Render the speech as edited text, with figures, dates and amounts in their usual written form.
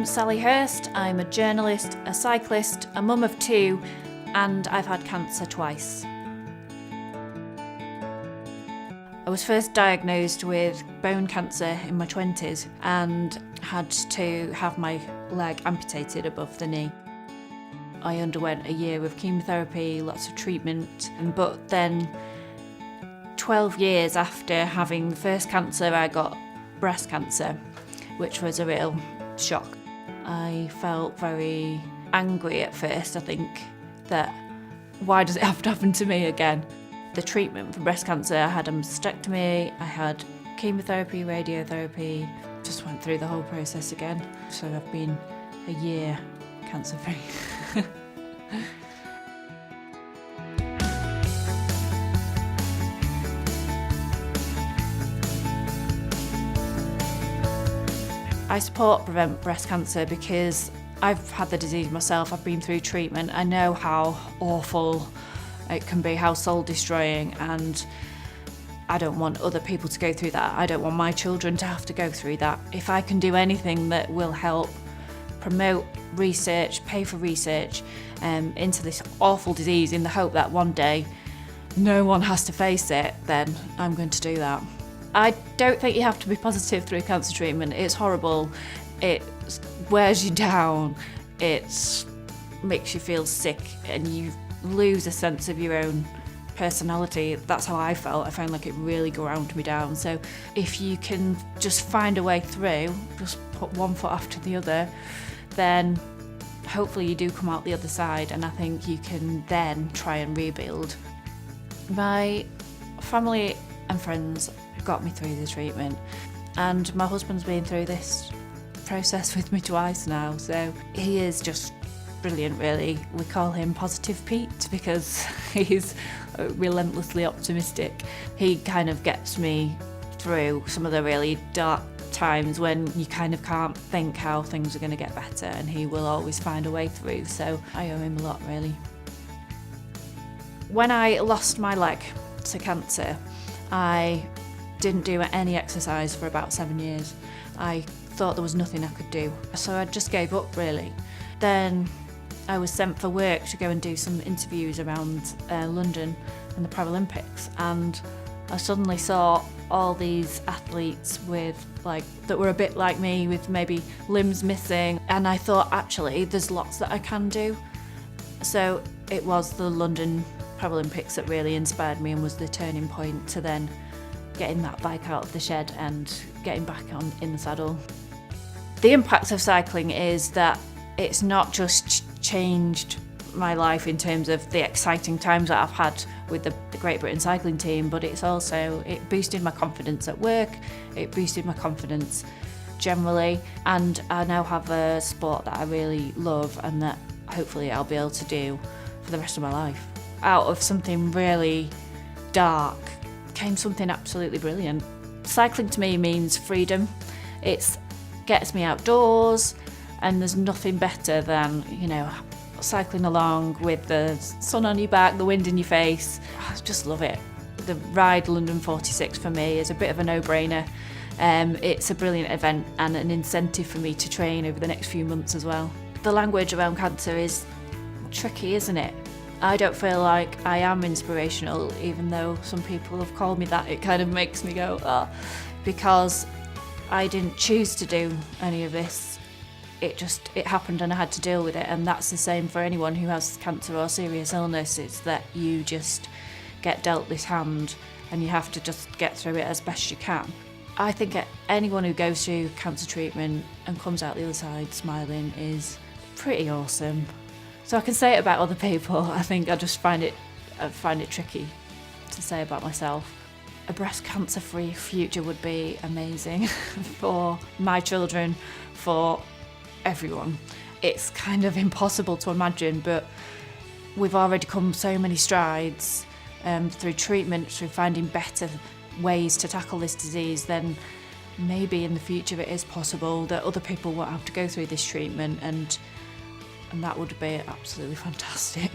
name's Sally Hurst. I'm a journalist, a cyclist, a mum of two, and I've had cancer twice. I was first diagnosed with bone cancer in my 20s and had to have my leg amputated above the knee. I underwent a year of chemotherapy, lots of treatment, but then 12 years after having the first cancer, I got breast cancer, which was a real shock. I felt very angry at first, I think, that why does it have to happen to me again? The treatment for breast cancer, I had a mastectomy, I had chemotherapy, radiotherapy, just went through the whole process again. So I've been a year cancer-free. I support Prevent Breast Cancer because I've had the disease myself, I've been through treatment, I know how awful it can be, how soul destroying, and I don't want other people to go through that. I don't want my children to have to go through that. If I can do anything that will help promote research, pay for research into this awful disease in the hope that one day no one has to face it, then I'm going to do that. I don't think you have to be positive through cancer treatment. It's horrible, it wears you down, it makes you feel sick and you lose a sense of your own personality. That's how I felt. I found like it really ground me down. So if you can just find a way through, just put one foot after the other, then hopefully you do come out the other side, and I think you can then try and rebuild. My family and friends got me through the treatment, and my husband's been through this process with me twice now, so he is just brilliant, really. We call him Positive Pete because he's relentlessly optimistic. He kind of gets me through some of the really dark times when you kind of can't think how things are going to get better, and he will always find a way through, so I owe him a lot, really. When I lost my leg to cancer, I didn't do any exercise for about 7 years. I thought there was nothing I could do, so I just gave up, really. Then I was sent for work to go and do some interviews around London and the Paralympics, and I suddenly saw all these athletes that were a bit like me, with maybe limbs missing, and I thought, actually, there's lots that I can do. So it was the London Paralympics that really inspired me and was the turning point to then getting that bike out of the shed and getting back on in the saddle. The impact of cycling is that it's not just changed my life in terms of the exciting times that I've had with the Great Britain cycling team, but it boosted my confidence at work, it boosted my confidence generally, and I now have a sport that I really love and that hopefully I'll be able to do for the rest of my life. Out of something really dark came something absolutely brilliant. Cycling to me means freedom. It gets me outdoors, and there's nothing better than, cycling along with the sun on your back, the wind in your face. I just love it. The ride London 46 for me is a bit of a no-brainer. It's a brilliant event and an incentive for me to train over the next few months as well. The language around cancer is tricky, isn't it? I don't feel like I am inspirational, even though some people have called me that. It kind of makes me go, oh, because I didn't choose to do any of this. It happened and I had to deal with it, and that's the same for anyone who has cancer or serious illness. It's that you just get dealt this hand and you have to just get through it as best you can. I think anyone who goes through cancer treatment and comes out the other side smiling is pretty awesome. So I can say it about other people. I think I find it tricky to say about myself. A breast cancer-free future would be amazing for my children, for everyone. It's kind of impossible to imagine, but we've already come so many strides through treatment, through finding better ways to tackle this disease. Then maybe in the future it is possible that other people won't have to go through this treatment, and that would be absolutely fantastic.